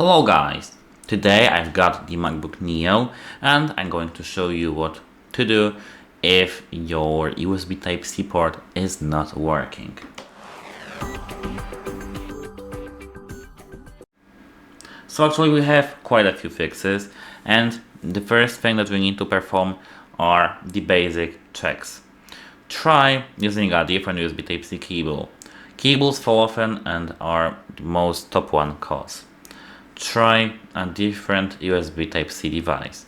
Hello guys! Today I've got the MacBook Neo and I'm going to show you what to do if your USB Type-C port is not working. So actually we have quite a few fixes, and the first thing that we need to perform are the basic checks. Try using a different USB Type-C cable. Cables fall often and are the most top one cause. Try a different USB Type-C device.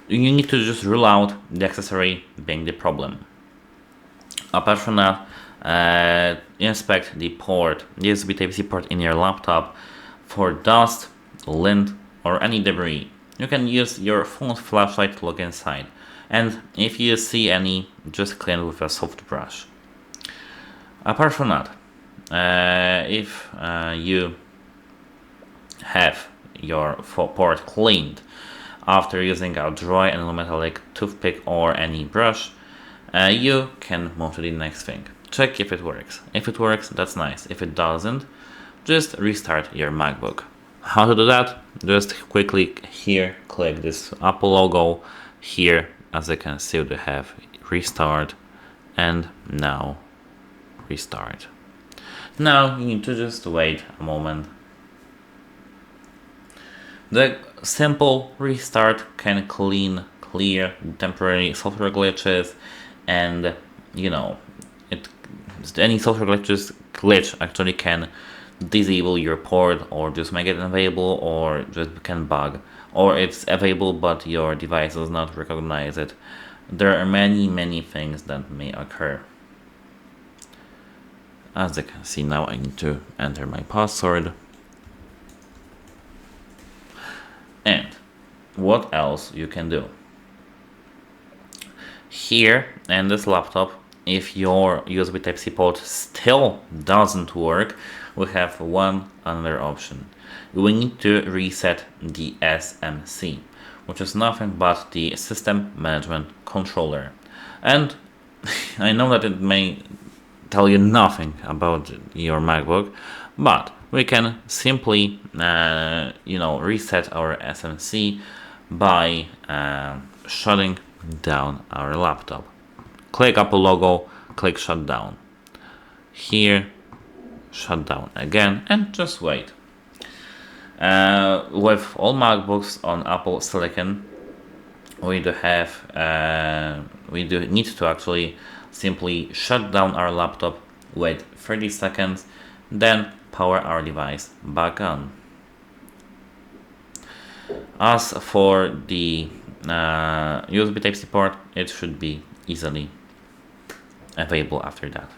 You need to just rule out the accessory being the problem. Apart from that, inspect the USB Type-C port in your laptop for dust, lint, or any debris. You can use your phone's flashlight to look inside, and if you see any, just clean it with a soft brush. Apart from that, if you have your port cleaned after using a dry and non-metallic toothpick or any brush, you can move to the next thing. Check if it works. If it works, that's nice. If it doesn't, just restart your MacBook. How to do that? Just quickly here, click this Apple logo. Here, as you can see, we have restart, and now restart. Now you need to just wait a moment. The simple restart can clear temporary software glitches, and any software glitch actually can disable your port or just make it unavailable, or just can bug, or it's available but your device does not recognize it. There are many things that may occur. As you can see, now I need to enter my password. And what else you can do? Here in this laptop, if your USB Type-C port still doesn't work, we have another option. We need to reset the SMC, which is nothing but the System Management Controller. And I know that it may tell you nothing about your MacBook, but we can simply reset our SMC by shutting down our laptop. Click Apple logo, click shutdown. Here, shutdown again, and just wait. With all MacBooks on Apple Silicon, we do need to actually simply shut down our laptop, wait 30 seconds, then power our device back on. As for the USB Type-C port, it should be easily available after that.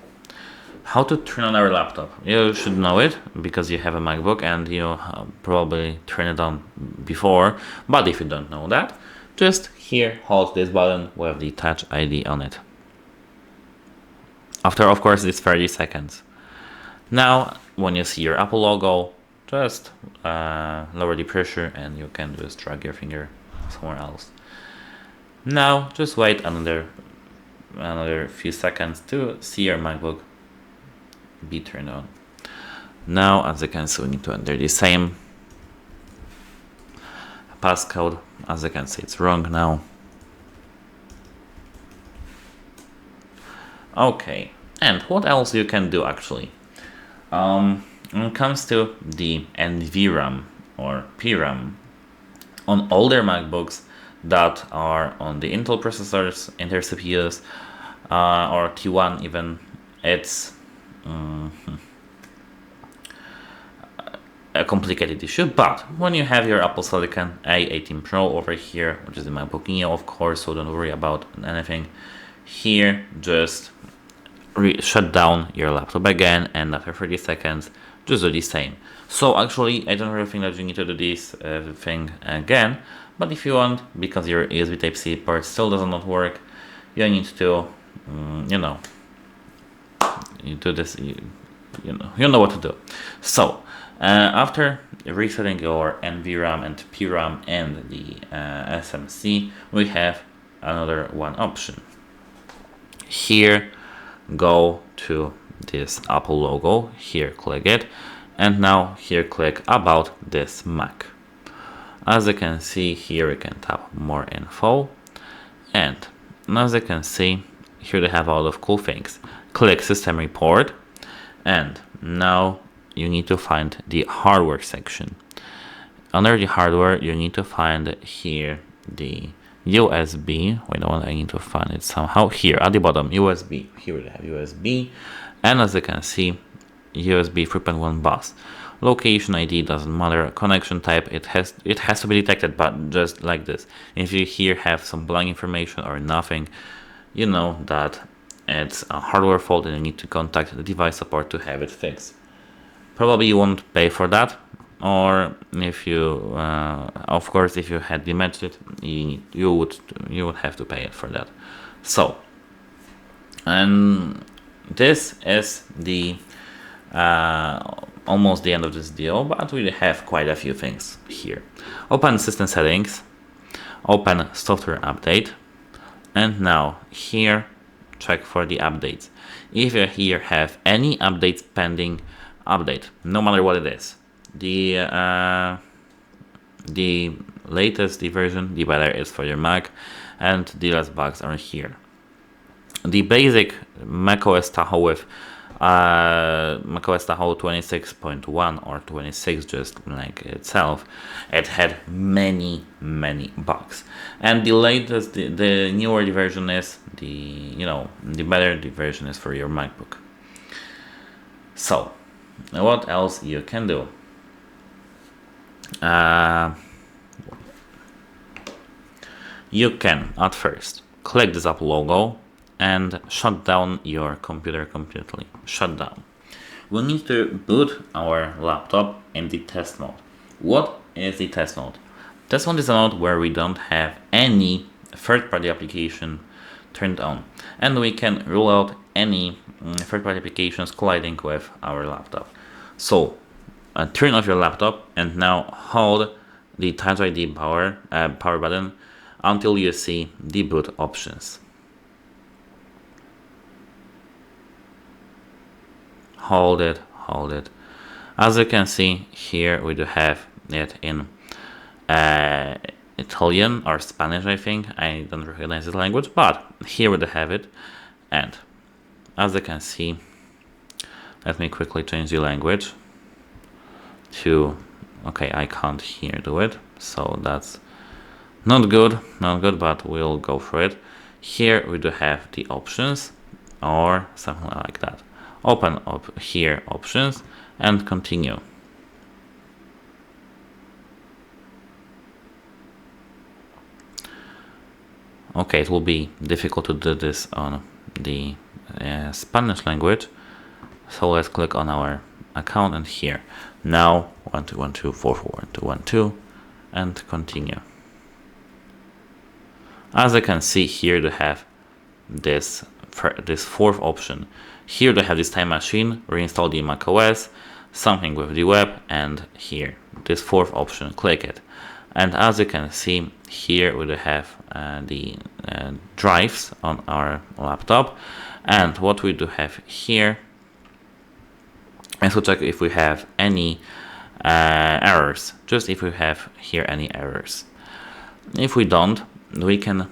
How to turn on our laptop? You should know it because you have a MacBook and you probably turned it on before, but if you don't know that, just here hold this button with the Touch ID on it. After, of course, it's 30 seconds. Now, when you see your Apple logo, just lower the pressure and you can just drag your finger somewhere else. Now, just wait another few seconds to see your MacBook be turned on. Now, as you can see, we need to enter the same passcode. As you can see, it's wrong now. Okay, and what else you can do actually? When it comes to the NVRAM or PRAM, on older MacBooks that are on the Intel processors, Intel CPUs, or T1 even, it's a complicated issue. But when you have your Apple Silicon A18 Pro over here, which is the MacBook Neo, of course, so don't worry about anything. Here, just shut down your laptop again, and after 30 seconds, just do the same. So actually, I don't really think that you need to do this thing again, but if you want, because your USB Type-C port still does not work, you need to, you do this, you know what to do. So, after resetting your NVRAM and PRAM and the SMC, we have another one option. Here, go to this Apple logo, here click it, And now here click about this Mac. As you can see here, you can tap more info, and as you can see here, they have a lot of cool things. Click system report, and now you need to find the hardware section. Under the hardware, you need to find here the USB. Wait a minute, I need to find it somehow. Here at the bottom, USB. Here we have USB, and as you can see, USB 3.1 bus. Location ID doesn't matter. Connection type, it has to be detected, but just like this. If you here have some blank information or nothing, you know that it's a hardware fault and you need to contact the device support to have it fixed. Probably you won't pay for that, or if you, of course, if you had damaged it, you would have to pay it for that. So, and this is the almost the end of this video, but we have quite a few things here. Open system settings, open software update, and now here check for the updates. If you here have any updates pending, update, no matter what it is. The latest the version, the better is for your Mac, and the less bugs are here. The basic macOS Tahoe with macOS Tahoe 26.1 or 26, just like itself, it had many bugs, and the latest, the newer the version is, the better the version is for your MacBook. So what else you can do? You can at first click this Apple logo and shut down your computer completely. Shut down. We need to boot our laptop in the test mode. What is the test mode? Test mode is a mode where we don't have any third-party application turned on, and we can rule out any third-party applications colliding with our laptop. So turn off your laptop and now hold the Touch ID power button until you see the boot options. Hold it. As you can see here, we do have it in Italian or Spanish, I think. I don't recognize the language, but here we do have it. And as you can see, let me quickly change the language to, okay, I can't here do it, so that's not good, but we'll go for it. Here we do have the options or something like that. Open up here options and continue. Okay, it will be difficult to do this on the Spanish language, so let's click on our account and here now 1212441212 and continue. As I can see here, they have this fourth option. Here they have this time machine, reinstall the macOS, something with the web, and here this fourth option, click it. And as you can see here, we have the drives on our laptop, and what we do have here is to check if we have any errors, just if we have here any errors. If we don't, we can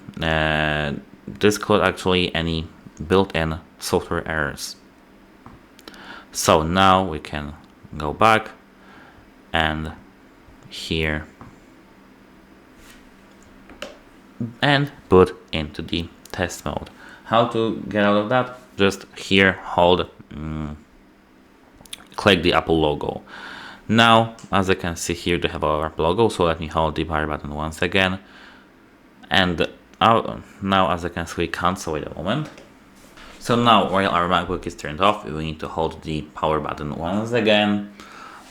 disclose actually any built-in software errors. So now we can go back and here and boot into the test mode. How to get out of that? Just here hold, click the Apple logo. Now as you can see here, they have our Apple logo, so let me hold the power button once again, and now as you can see, we can't, so wait a moment. So now while our MacBook is turned off, we need to hold the power button once again,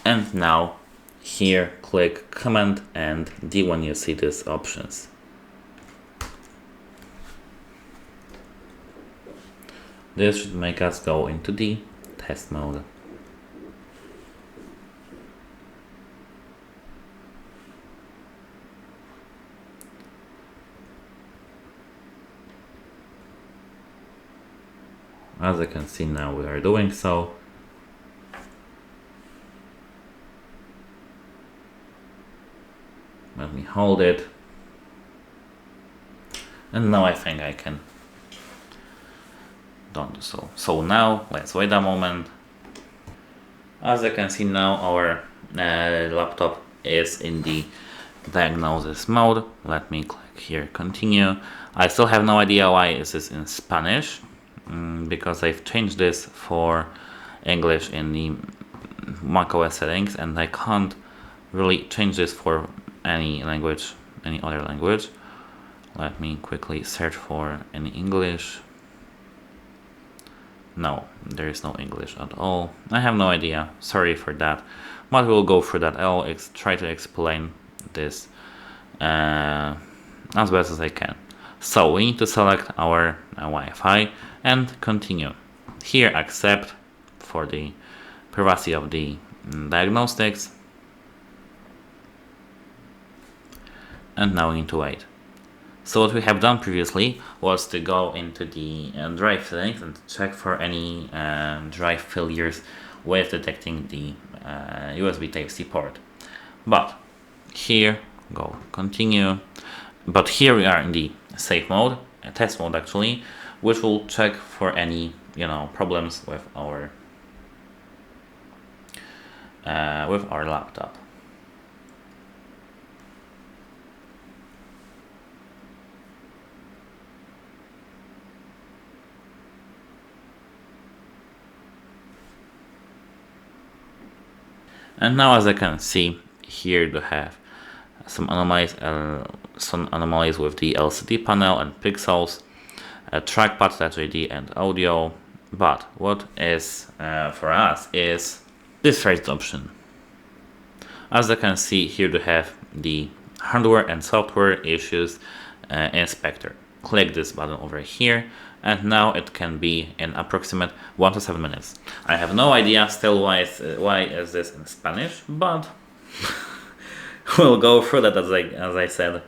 and now here click Command and D when you see these options. This should make us go into the test mode. As you can see now, we are doing so. Let me hold it. And now I think I can don't do so. So now let's wait a moment. As you can see now, our laptop is in the diagnosis mode. Let me click here, continue. I still have no idea why this is in Spanish, because I've changed this for English in the macOS settings, and I can't really change this for any language, any other language. Let me quickly search for any English. No, there is no English at all. I have no idea, sorry for that, but we'll go through that. I'll try to explain this as best as I can. So we need to select our Wi-Fi and continue. Here accept for the privacy of the diagnostics. And now we need to wait. So what we have done previously was to go into the drive settings and check for any drive failures with detecting the USB Type-C port. But here, go continue. But here we are in the safe mode, test mode actually, which will check for any problems with our laptop. And now, as I can see here, we have some anomalies with the LCD panel and pixels, a trackpad, Touch ID, and audio. But what is for us is this first option. As I can see here, we have the hardware and software issues inspector. Click this button over here, and now it can be in approximate 1 to 7 minutes. I have no idea still why is this in Spanish, but we'll go through that as I said.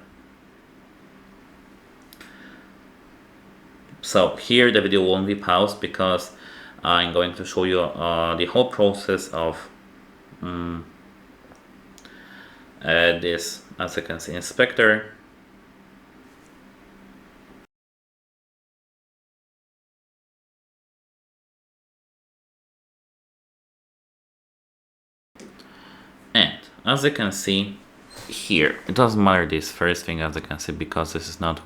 So here the video won't be paused because I'm going to show you the whole process of this, as you can see, inspector. And as you can see here, it doesn't matter this first thing, as you can see, because this is not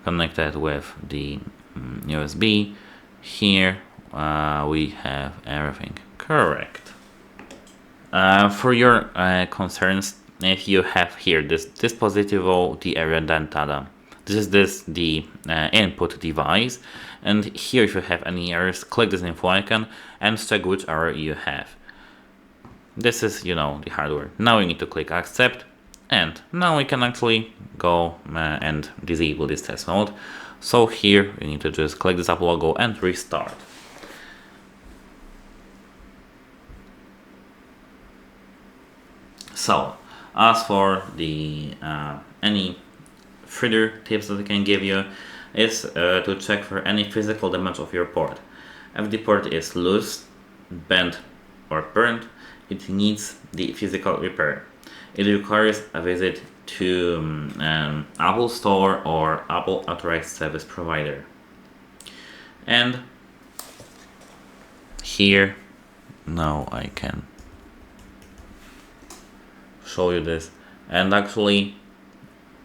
connected with the USB. Here we have everything correct. For your concerns, if you have here this dispositivo di area dentada, this is the input device, and here if you have any errors, click this info icon and check which error you have. This is the hardware. Now we need to click accept, and now we can actually go and disable this test mode. So here we need to just click this Apple logo and restart. So as for the any further tips that I can give you is to check for any physical damage of your port. If the port is loose, bent or burnt, it needs the physical repair. It requires a visit to Apple Store or Apple authorized service provider. And here now I can show you this, and actually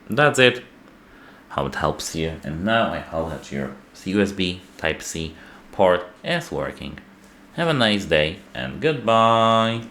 that's it, how it helps you. And now I hope that your USB Type-C port is working. Have a nice day and goodbye.